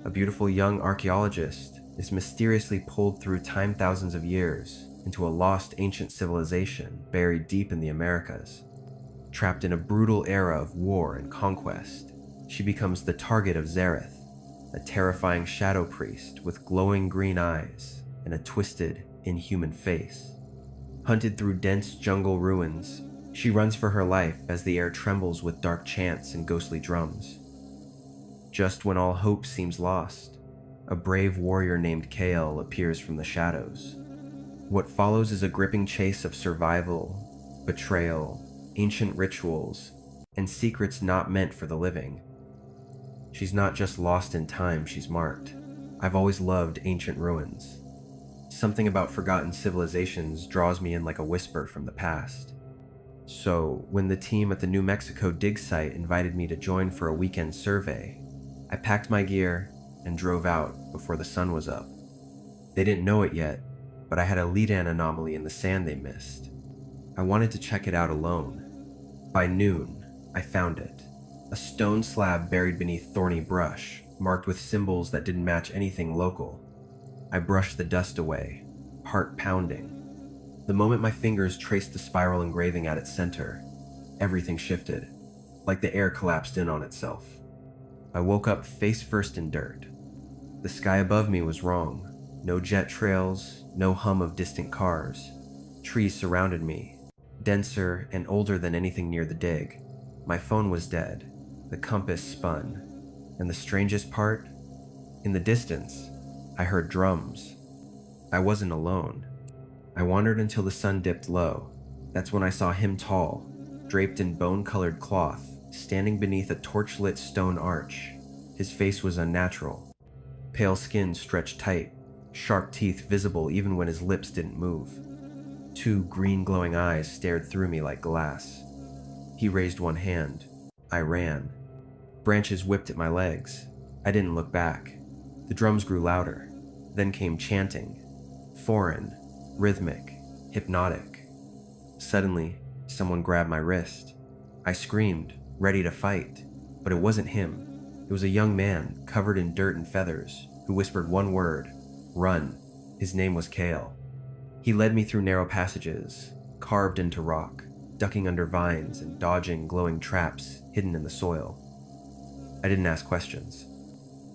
A beautiful young archaeologist is mysteriously pulled through time thousands of years into a lost ancient civilization buried deep in the Americas. Trapped in a brutal era of war and conquest, she becomes the target of Zareth, a terrifying shadow priest with glowing green eyes and a twisted, inhuman face. Hunted through dense jungle ruins, she runs for her life as the air trembles with dark chants and ghostly drums. Just when all hope seems lost, a brave warrior named Kael appears from the shadows. What follows is a gripping chase of survival, betrayal, ancient rituals, and secrets not meant for the living. She's not just lost in time, she's marked. I've always loved ancient ruins. Something about forgotten civilizations draws me in like a whisper from the past. So, when the team at the New Mexico dig site invited me to join for a weekend survey, I packed my gear and drove out before the sun was up. They didn't know it yet, but I had a lead-in anomaly in the sand they missed. I wanted to check it out alone. By noon, I found it. A stone slab buried beneath thorny brush, marked with symbols that didn't match anything local. I brushed the dust away, heart pounding. The moment my fingers traced the spiral engraving at its center, everything shifted, like the air collapsed in on itself. I woke up face first in dirt. The sky above me was wrong. No jet trails, no hum of distant cars. Trees surrounded me, denser and older than anything near the dig. My phone was dead. The compass spun. And the strangest part? In the distance, I heard drums. I wasn't alone. I wandered until the sun dipped low. That's when I saw him tall, draped in bone-colored cloth, standing beneath a torch-lit stone arch. His face was unnatural. Pale skin stretched tight, sharp teeth visible even when his lips didn't move. Two green glowing eyes stared through me like glass. He raised one hand. I ran. Branches whipped at my legs. I didn't look back. The drums grew louder. Then came chanting. Foreign, rhythmic, hypnotic. Suddenly, someone grabbed my wrist. I screamed, ready to fight, but it wasn't him. It was a young man, covered in dirt and feathers, who whispered one word, "Run." His name was Kael. He led me through narrow passages, carved into rock, ducking under vines and dodging glowing traps hidden in the soil. I didn't ask questions.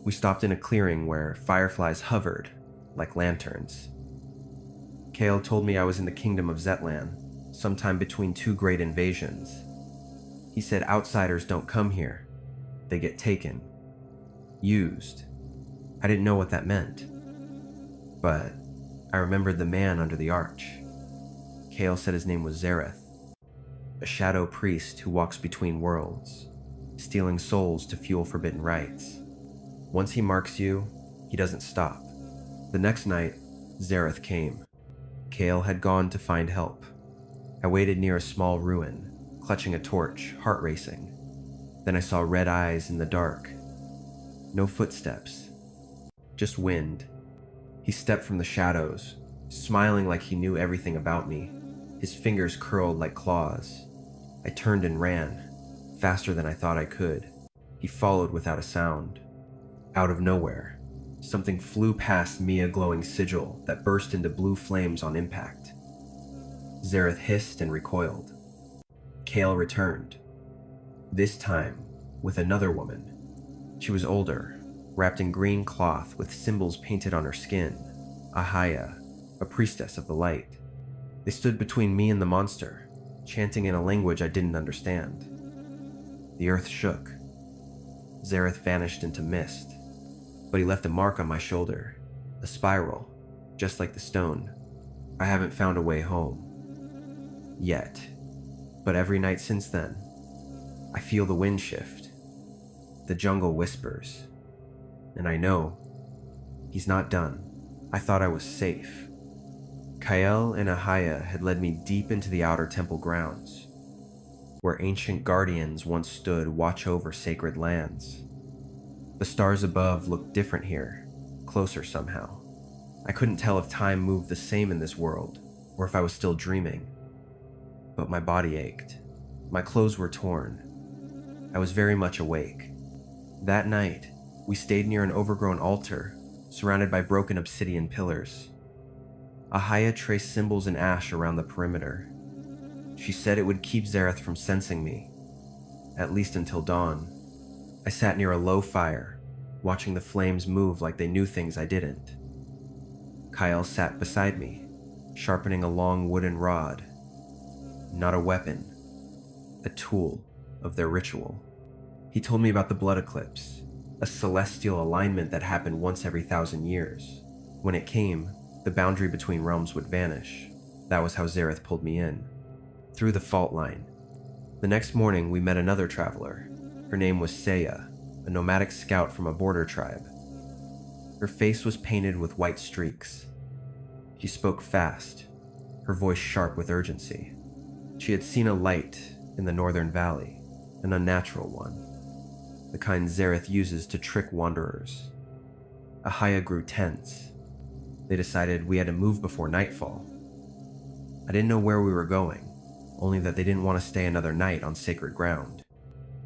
We stopped in a clearing where fireflies hovered, like lanterns. Kael told me I was in the kingdom of Zetlan, sometime between two great invasions. He said outsiders don't come here. They get taken. Used. I didn't know what that meant. But I remembered the man under the arch. Kael said his name was Zareth, a shadow priest who walks between worlds, stealing souls to fuel forbidden rites. Once he marks you, he doesn't stop. The next night, Zareth came. Kael had gone to find help. I waited near a small ruin, clutching a torch, heart racing. Then I saw red eyes in the dark. No footsteps, just wind. He stepped from the shadows, smiling like he knew everything about me. His fingers curled like claws. I turned and ran, faster than I thought I could. He followed without a sound. Out of nowhere, something flew past me, a glowing sigil that burst into blue flames on impact. Zareth hissed and recoiled. Kael returned. This time, with another woman. She was older, wrapped in green cloth with symbols painted on her skin. Ahaya, a priestess of the light. They stood between me and the monster, chanting in a language I didn't understand. The earth shook. Zareth vanished into mist, but he left a mark on my shoulder, a spiral, just like the stone. I haven't found a way home. Yet. But every night since then, I feel the wind shift. The jungle whispers. And I know he's not done. I thought I was safe. Kael and Ahaya had led me deep into the outer temple grounds, where ancient guardians once stood watch over sacred lands. The stars above looked different here, closer somehow. I couldn't tell if time moved the same in this world, or if I was still dreaming. But my body ached. My clothes were torn. I was very much awake. That night, We stayed near an overgrown altar, surrounded by broken obsidian pillars. Ahaya traced symbols in ash around the perimeter. She said it would keep Zareth from sensing me, at least until dawn. I sat near a low fire, watching the flames move like they knew things I didn't. Kyle sat beside me, sharpening a long wooden rod. Not a weapon, a tool of their ritual. He told me about the blood eclipse, a celestial alignment that happened once every 1,000 years. When it came, the boundary between realms would vanish. That was how Zareth pulled me in, through the fault line. The next morning, we met another traveler. Her name was Saya, a nomadic scout from a border tribe. Her face was painted with white streaks. She spoke fast, her voice sharp with urgency. She had seen a light in the northern valley, an unnatural one, the kind Zareth uses to trick wanderers. Ahaya grew tense. They decided we had to move before nightfall. I didn't know where we were going, only that they didn't want to stay another night on sacred ground.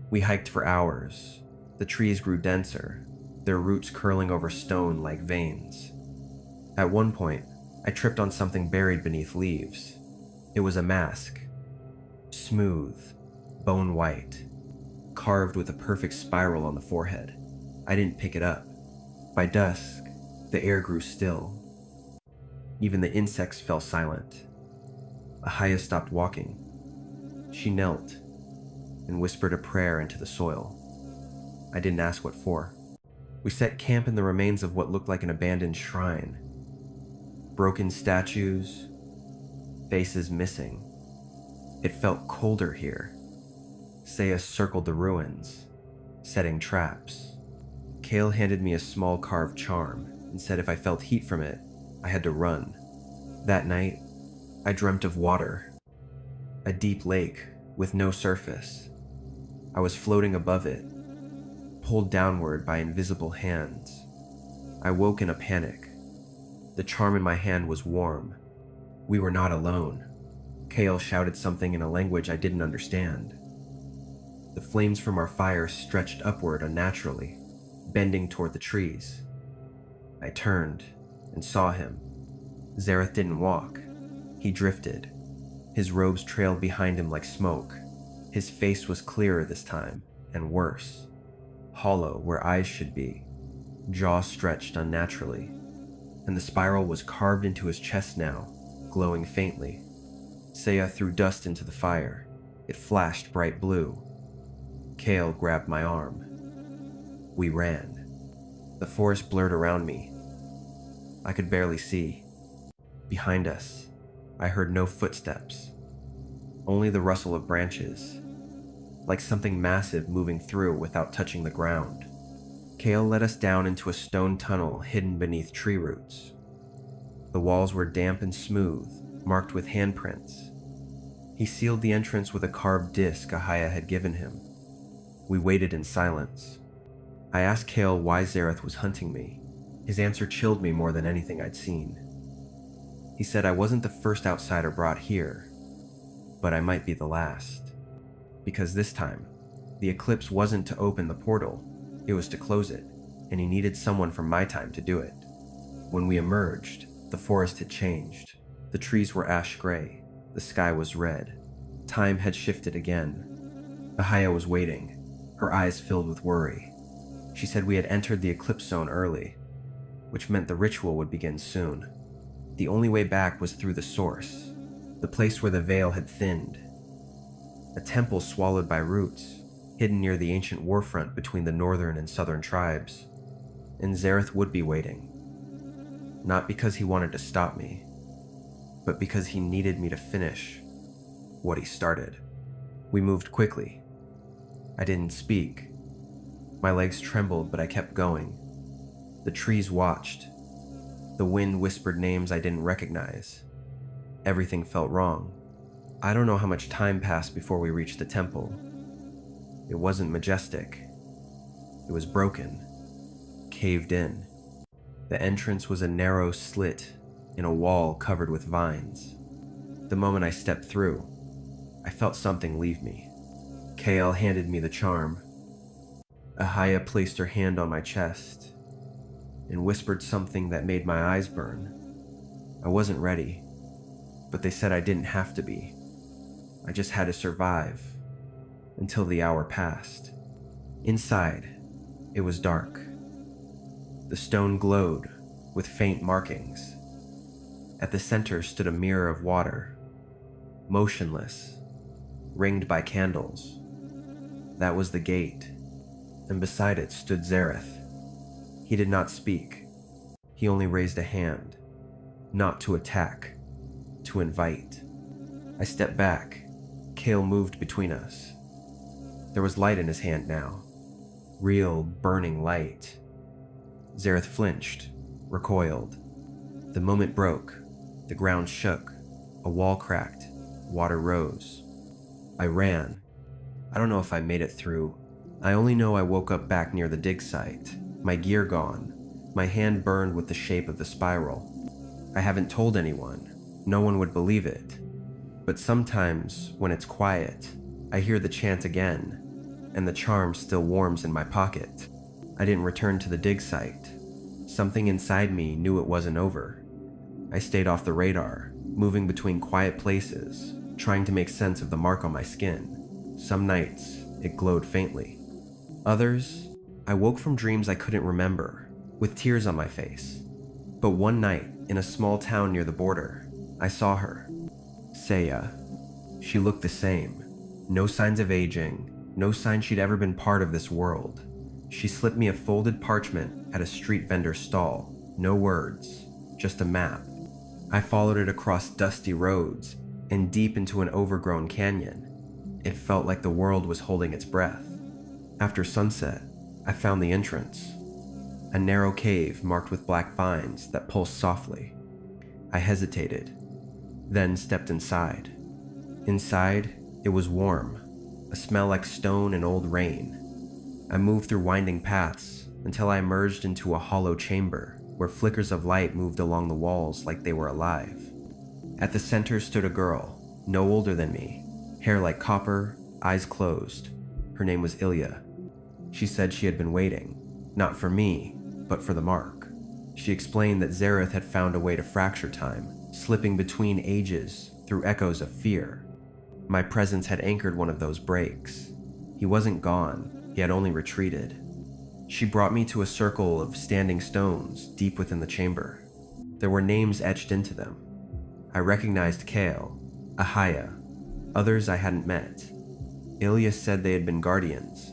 We hiked for hours. The trees grew denser, their roots curling over stone like veins. At one point, I tripped on something buried beneath leaves. It was a mask, smooth, bone white, carved with a perfect spiral on the forehead. I didn't pick it up. By dusk, the air grew still. Even the insects fell silent. Ahaya stopped walking. She knelt and whispered a prayer into the soil. I didn't ask what for. We set camp in the remains of what looked like an abandoned shrine. Broken statues, faces missing. It felt colder here. Saya circled the ruins, setting traps. Kale handed me a small carved charm and said if I felt heat from it, I had to run. That night, I dreamt of water. A deep lake with no surface. I was floating above it, pulled downward by invisible hands. I woke in a panic. The charm in my hand was warm. We were not alone. Kale shouted something in a language I didn't understand. The flames from our fire stretched upward unnaturally, bending toward the trees. I turned and saw him. Zareth didn't walk. He drifted. His robes trailed behind him like smoke. His face was clearer this time, and worse. Hollow where eyes should be, jaw stretched unnaturally, and the spiral was carved into his chest now, glowing faintly. Saya threw dust into the fire. It flashed bright blue. Kale grabbed my arm. We ran. The forest blurred around me. I could barely see. Behind us, I heard no footsteps, only the rustle of branches, like something massive moving through without touching the ground. Kale led us down into a stone tunnel hidden beneath tree roots. The walls were damp and smooth, marked with handprints. He sealed the entrance with a carved disc Ahaya had given him. We waited in silence. I asked Kale why Zareth was hunting me. His answer chilled me more than anything I'd seen. He said I wasn't the first outsider brought here, but I might be the last. Because this time, the eclipse wasn't to open the portal, it was to close it, and he needed someone from my time to do it. When we emerged, the forest had changed. The trees were ash gray, the sky was red. Time had shifted again. Ahaya was waiting, her eyes filled with worry. She said we had entered the eclipse zone early, which meant the ritual would begin soon. The only way back was through the source, the place where the veil had thinned. A temple swallowed by roots, hidden near the ancient warfront between the northern and southern tribes. And Zareth would be waiting. Not because he wanted to stop me, but because he needed me to finish what he started. We moved quickly. I didn't speak. My legs trembled, but I kept going. The trees watched. The wind whispered names I didn't recognize. Everything felt wrong. I don't know how much time passed before we reached the temple. It wasn't majestic. It was broken, caved in. The entrance was a narrow slit in a wall covered with vines. The moment I stepped through, I felt something leave me. Kale handed me the charm. Ahaya placed her hand on my chest and whispered something that made my eyes burn. I wasn't ready, but they said I didn't have to be. I just had to survive until the hour passed. Inside, it was dark. The stone glowed with faint markings. At the center stood a mirror of water, motionless, ringed by candles. That was the gate, and beside it stood Zareth. He did not speak. He only raised a hand, not to attack, to invite. I stepped back. Kale moved between us. There was light in his hand now, real burning light. Zareth flinched, recoiled. The moment broke. The ground shook, a wall cracked, water rose. I ran. I don't know if I made it through. I only know I woke up back near the dig site, my gear gone, my hand burned with the shape of the spiral. I haven't told anyone. No one would believe it. But sometimes, when it's quiet, I hear the chant again, and the charm still warms in my pocket. I didn't return to the dig site. Something inside me knew it wasn't over. I stayed off the radar, moving between quiet places, trying to make sense of the mark on my skin. Some nights, it glowed faintly. Others, I woke from dreams I couldn't remember, with tears on my face. But one night, in a small town near the border, I saw her. Saya. She looked the same. No signs of aging, no sign she'd ever been part of this world. She slipped me a folded parchment at a street vendor's stall. No words, just a map. I followed it across dusty roads and deep into an overgrown canyon. It felt like the world was holding its breath. After sunset, I found the entrance. A narrow cave marked with black vines that pulsed softly. I hesitated, then stepped inside. Inside, it was warm, a smell like stone and old rain. I moved through winding paths until I emerged into a hollow chamber where flickers of light moved along the walls like they were alive. At the center stood a girl, no older than me, hair like copper, eyes closed. Her name was Ilya. She said she had been waiting, not for me, but for the mark. She explained that Zareth had found a way to fracture time, slipping between ages through echoes of fear. My presence had anchored one of those breaks. He wasn't gone, he had only retreated. She brought me to a circle of standing stones deep within the chamber. There were names etched into them. I recognized Kale, Ahaya, others I hadn't met. Ilya said they had been guardians,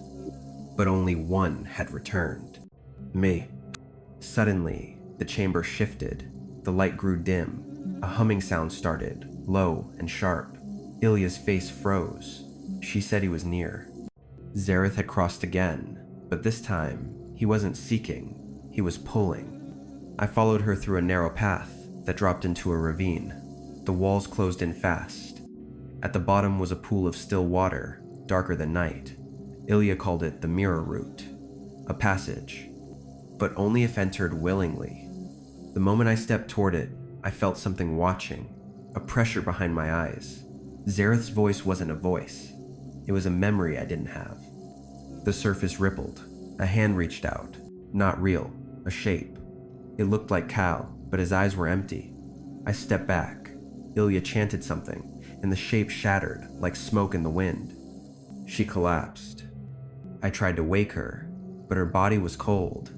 but only one had returned. Me. Suddenly, the chamber shifted. The light grew dim. A humming sound started, low and sharp. Ilya's face froze. She said he was near. Zareth had crossed again, but this time, he wasn't seeking, he was pulling. I followed her through a narrow path that dropped into a ravine. The walls closed in fast. At the bottom was a pool of still water, darker than night. Ilya called it the mirror route, a passage, but only if entered willingly. The moment I stepped toward it, I felt something watching, a pressure behind my eyes. Zareth's voice wasn't a voice. It was a memory I didn't have. The surface rippled. A hand reached out. Not real. A shape. It looked like Cal, but his eyes were empty. I stepped back. Ilya chanted something, and the shape shattered like smoke in the wind. She collapsed. I tried to wake her, but her body was cold.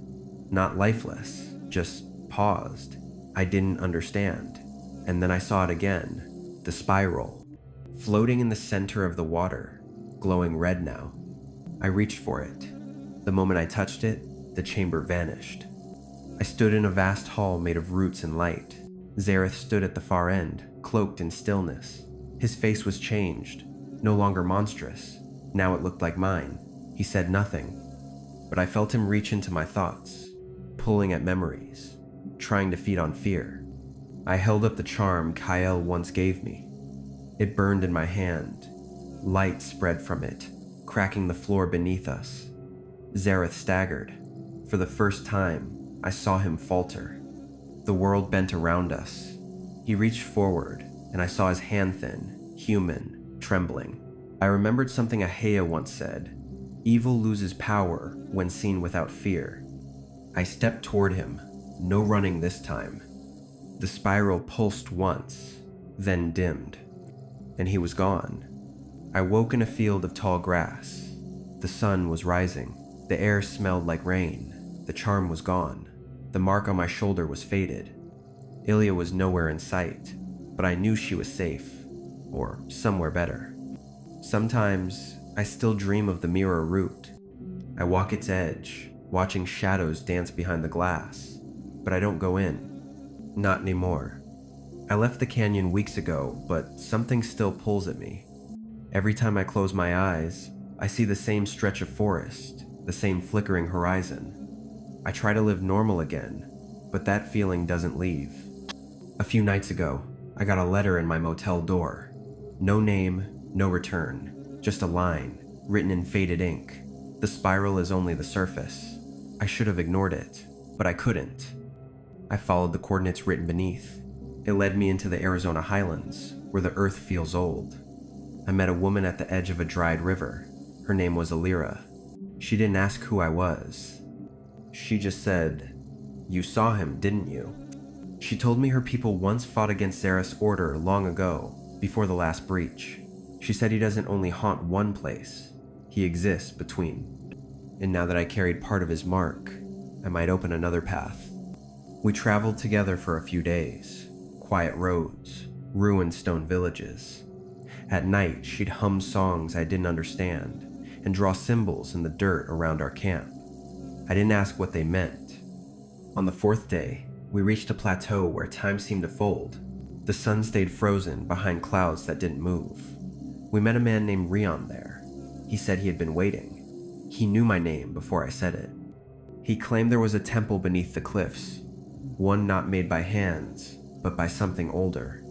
Not lifeless, just paused. I didn't understand. And then I saw it again. The spiral. Floating in the center of the water, glowing red now. I reached for it. The moment I touched it, the chamber vanished. I stood in a vast hall made of roots and light. Zareth stood at the far end, cloaked in stillness. His face was changed, no longer monstrous. Now it looked like mine. He said nothing, but I felt him reach into my thoughts, pulling at memories, trying to feed on fear. I held up the charm Kyle once gave me. It burned in my hand. Light spread from it, cracking the floor beneath us. Zareth staggered. For the first time, I saw him falter. The world bent around us. He reached forward, and I saw his hand thin, human, trembling. I remembered something Ahaya once said. Evil loses power when seen without fear. I stepped toward him, no running this time. The spiral pulsed once, then dimmed, and he was gone. I woke in a field of tall grass. The sun was rising. The air smelled like rain. The charm was gone. The mark on my shoulder was faded. Ilya was nowhere in sight, but I knew she was safe, or somewhere better. Sometimes, I still dream of the mirror route. I walk its edge, watching shadows dance behind the glass, but I don't go in. Not anymore. I left the canyon weeks ago, but something still pulls at me. Every time I close my eyes, I see the same stretch of forest, the same flickering horizon. I try to live normal again, but that feeling doesn't leave. A few nights ago, I got a letter in my motel door. No name, no return, just a line, written in faded ink. The spiral is only the surface. I should have ignored it, but I couldn't. I followed the coordinates written beneath. It led me into the Arizona highlands, where the earth feels old. I met a woman at the edge of a dried river. Her name was Alira. She didn't ask who I was. She just said, "You saw him, didn't you?" She told me her people once fought against Xerath's order long ago, before the last breach. She said he doesn't only haunt one place, he exists between. And now that I carried part of his mark, I might open another path. We traveled together for a few days. Quiet roads, ruined stone villages. At night, she'd hum songs I didn't understand and draw symbols in the dirt around our camp. I didn't ask what they meant. On the fourth day, we reached a plateau where time seemed to fold. The sun stayed frozen behind clouds that didn't move. We met a man named Rion there. He said he had been waiting. He knew my name before I said it. He claimed there was a temple beneath the cliffs, one not made by hands, but by something older.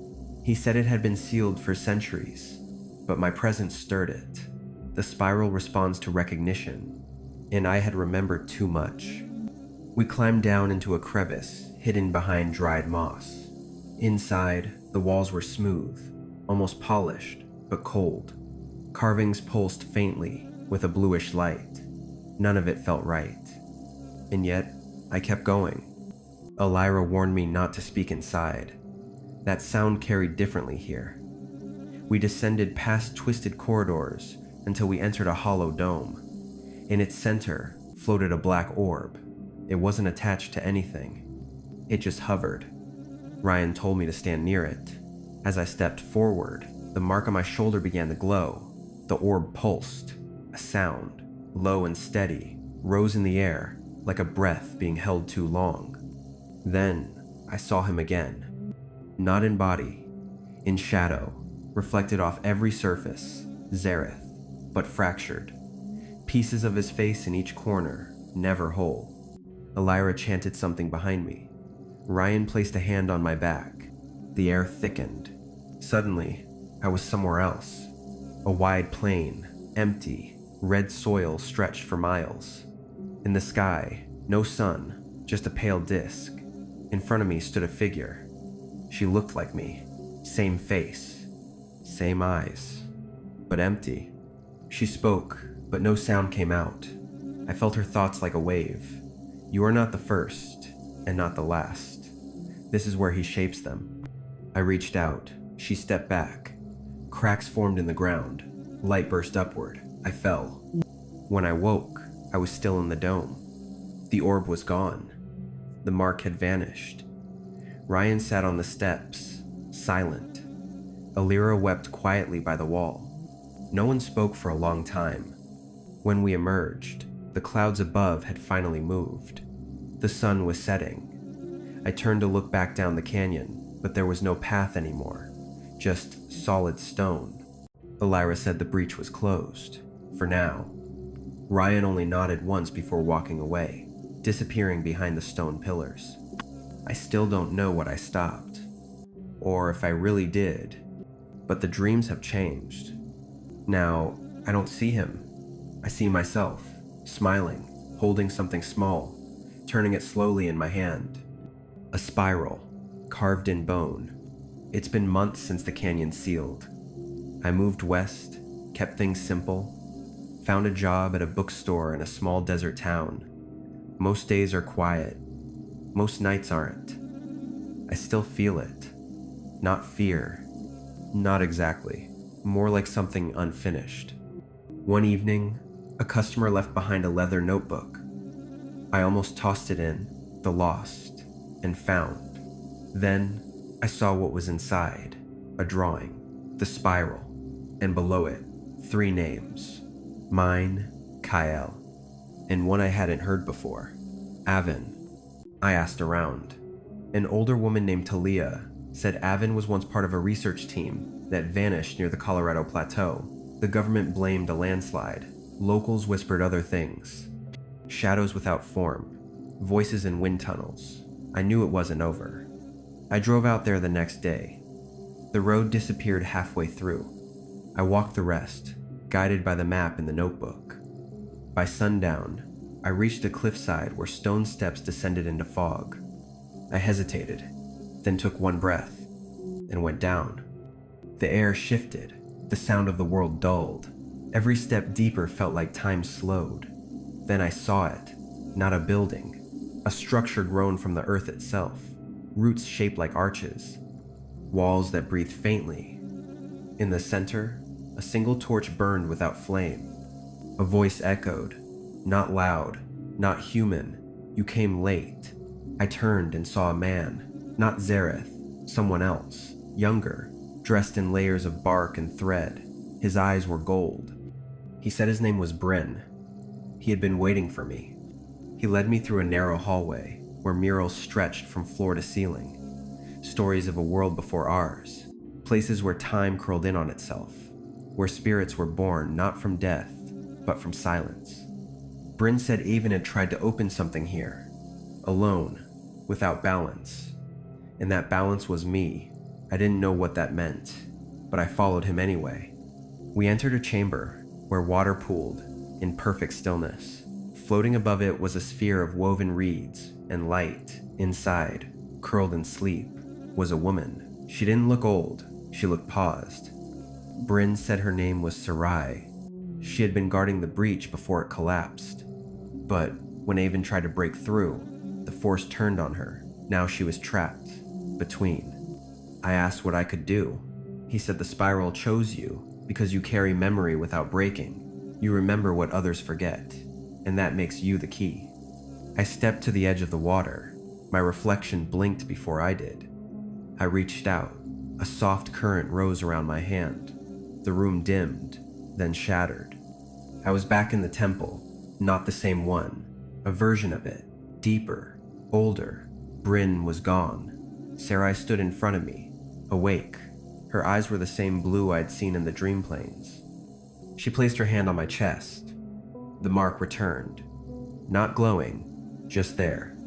He said it had been sealed for centuries, but my presence stirred it. The spiral responds to recognition, and I had remembered too much. We climbed down into a crevice hidden behind dried moss. Inside, the walls were smooth, almost polished, but cold. Carvings pulsed faintly with a bluish light. None of it felt right. And yet, I kept going. Alira warned me not to speak inside. That sound carried differently here. We descended past twisted corridors until we entered a hollow dome. In its center floated a black orb. It wasn't attached to anything. It just hovered. Ryan told me to stand near it. As I stepped forward, the mark on my shoulder began to glow. The orb pulsed. A sound, low and steady, rose in the air like a breath being held too long. Then I saw him again. Not in body, in shadow, reflected off every surface, Xerath, but fractured. Pieces of his face in each corner, never whole. Alira chanted something behind me. Ryan placed a hand on my back. The air thickened. Suddenly, I was somewhere else. A wide plain, empty, red soil stretched for miles. In the sky, no sun, just a pale disk. In front of me stood a figure. She looked like me. Same face, same eyes, but empty. She spoke, but no sound came out. I felt her thoughts like a wave. You are not the first, and not the last. This is where he shapes them. I reached out. She stepped back. Cracks formed in the ground. Light burst upward. I fell. When I woke, I was still in the dome. The orb was gone. The mark had vanished. Ryan sat on the steps, silent. Alira wept quietly by the wall. No one spoke for a long time. When we emerged, the clouds above had finally moved. The sun was setting. I turned to look back down the canyon, but there was no path anymore, just solid stone. Alira said the breach was closed, for now. Ryan only nodded once before walking away, disappearing behind the stone pillars. I still don't know what I stopped, or if I really did, but the dreams have changed. Now, I don't see him. I see myself, smiling, holding something small, turning it slowly in my hand. A spiral, carved in bone. It's been months since the canyon sealed. I moved west, kept things simple, Found a job at a bookstore in a small desert town. Most days are quiet. Most nights aren't. I still feel it. Not fear. Not exactly. More like something unfinished. One evening, a customer left behind a leather notebook. I almost tossed it in, the lost, and found. Then, I saw what was inside. A drawing, the spiral, and below it, 3 names. Mine, Kyle, and one I hadn't heard before, Avin. I asked around. An older woman named Talia said Avin was once part of a research team that vanished near the Colorado Plateau. The government blamed a landslide. Locals whispered other things. Shadows without form. Voices in wind tunnels. I knew it wasn't over. I drove out there the next day. The road disappeared halfway through. I walked the rest, guided by the map in the notebook. By sundown, I reached a cliffside where stone steps descended into fog. I hesitated, then took one breath, and went down. The air shifted, the sound of the world dulled. Every step deeper felt like time slowed. Then I saw it, not a building, a structure grown from the earth itself, roots shaped like arches, walls that breathed faintly. In the center, a single torch burned without flame. A voice echoed, not loud, not human. You came late. I turned and saw a man, not Zareth, someone else, younger, dressed in layers of bark and thread. His eyes were gold. He said his name was Bryn. He had been waiting for me. He led me through a narrow hallway where murals stretched from floor to ceiling. Stories of a world before ours, places where time curled in on itself, where spirits were born not from death, but from silence. Bryn said Avon had tried to open something here, alone, without balance. And that balance was me. I didn't know what that meant, but I followed him anyway. We entered a chamber where water pooled in perfect stillness. Floating above it was a sphere of woven reeds and light. Inside, curled in sleep, was a woman. She didn't look old. She looked paused. Bryn said her name was Sarai. She had been guarding the breach before it collapsed. But when Avon tried to break through, the force turned on her. Now she was trapped between. I asked what I could do. He said the spiral chose you because you carry memory without breaking. You remember what others forget, and that makes you the key. I stepped to the edge of the water. My reflection blinked before I did. I reached out. A soft current rose around my hand. The room dimmed, then shattered. I was back in the temple, not the same one. A version of it, deeper, older. Bryn was gone. Sarai stood in front of me, awake. Her eyes were the same blue I'd seen in the dream planes. She placed her hand on my chest. The mark returned. Not glowing, just there.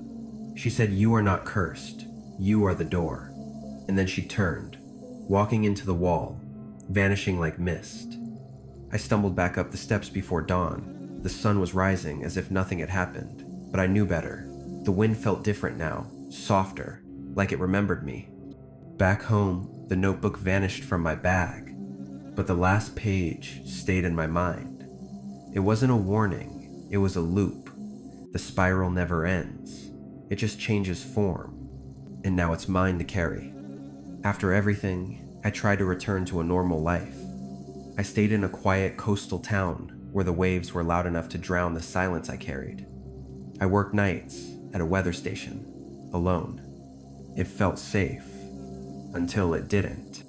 She said, "You are not cursed. You are the door." And then she turned, walking into the wall, vanishing like mist. I stumbled back up the steps before dawn. The sun was rising as if nothing had happened, but I knew better. The wind felt different now, softer, like it remembered me. Back home, the notebook vanished from my bag, but the last page stayed in my mind. It wasn't a warning, it was a loop. The spiral never ends. It just changes form, and now it's mine to carry. After everything, I tried to return to a normal life. I stayed in a quiet coastal town where the waves were loud enough to drown the silence I carried. I worked nights at a weather station, alone. It felt safe, until it didn't.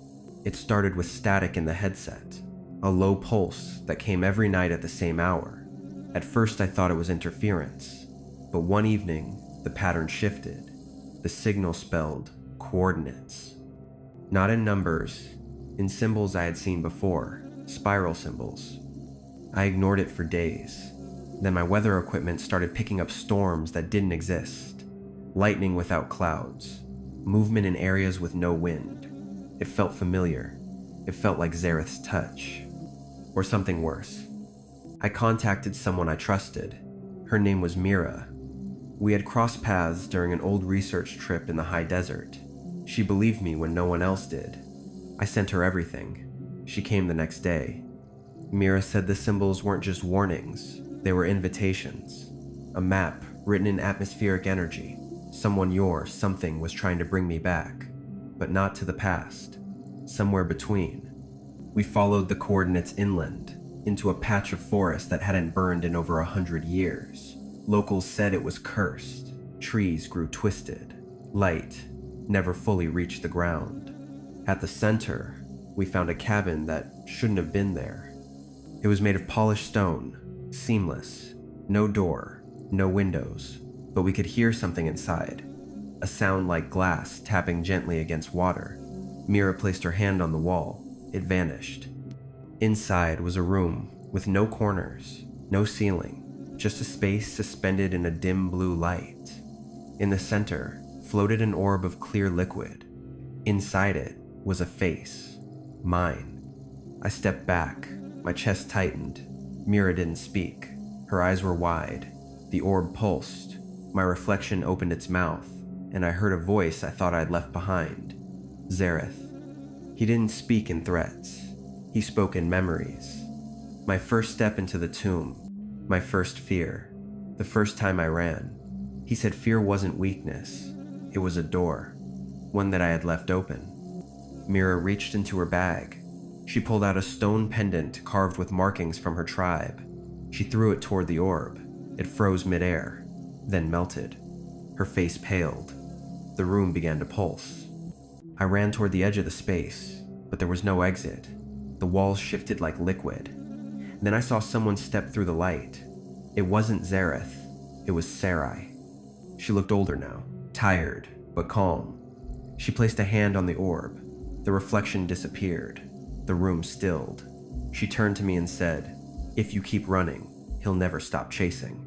It started with static in the headset, a low pulse that came every night at the same hour. At first I thought it was interference, but one evening the pattern shifted. The signal spelled coordinates. Not in numbers, in symbols I had seen before, spiral symbols. I ignored it for days. Then my weather equipment started picking up storms that didn't exist. Lightning without clouds. Movement in areas with no wind. It felt familiar. It felt like Zareth's touch. Or something worse. I contacted someone I trusted. Her name was Mira. We had crossed paths during an old research trip in the high desert. She believed me when no one else did. I sent her everything. She came the next day. Mira said the symbols weren't just warnings, they were invitations. A map written in atmospheric energy. Something was trying to bring me back, but not to the past, somewhere between. We followed the coordinates inland, into a patch of forest that hadn't burned in over 100 years. Locals said it was cursed. Trees grew twisted. Light never fully reached the ground. At the center, we found a cabin that shouldn't have been there. It was made of polished stone, seamless, no door, no windows, but we could hear something inside, a sound like glass tapping gently against water. Mira placed her hand on the wall. It vanished. Inside was a room with no corners, no ceiling, just a space suspended in a dim blue light. In the center floated an orb of clear liquid. Inside it was a face, mine. I stepped back, my chest tightened. Mira didn't speak. Her eyes were wide. The orb pulsed. My reflection opened its mouth, and I heard a voice I thought I'd left behind. Zareth. He didn't speak in threats. He spoke in memories. My first step into the tomb. My first fear. The first time I ran. He said fear wasn't weakness. It was a door. One that I had left open. Mira reached into her bag. She pulled out a stone pendant carved with markings from her tribe. She threw it toward the orb. It froze midair, then melted. Her face paled. The room began to pulse. I ran toward the edge of the space, but there was no exit. The walls shifted like liquid. Then I saw someone step through the light. It wasn't Zareth. It was Sarai. She looked older now, tired, but calm. She placed a hand on the orb. The reflection disappeared. The room stilled. She turned to me and said, "If you keep running, he'll never stop chasing."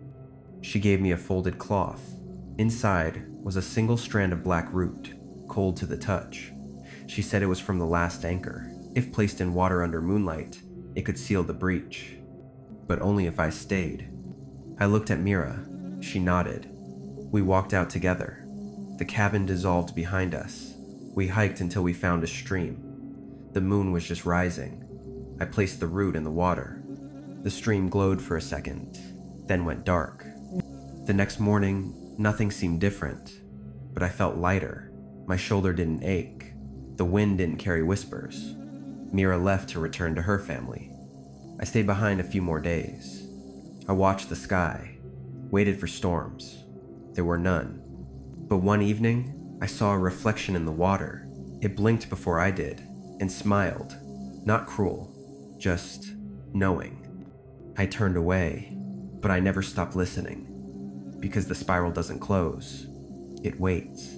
She gave me a folded cloth. Inside was a single strand of black root, cold to the touch. She said it was from the last anchor. If placed in water under moonlight, it could seal the breach. But only if I stayed. I looked at Mira. She nodded. We walked out together. The cabin dissolved behind us. We hiked until we found a stream. The moon was just rising. I placed the root in the water. The stream glowed for a second, then went dark. The next morning, nothing seemed different, but I felt lighter. My shoulder didn't ache. The wind didn't carry whispers. Mira left to return to her family. I stayed behind a few more days. I watched the sky, waited for storms. There were none. But one evening, I saw a reflection in the water. It blinked before I did, and smiled. Not cruel, just knowing. I turned away, but I never stopped listening. Because the spiral doesn't close, it waits.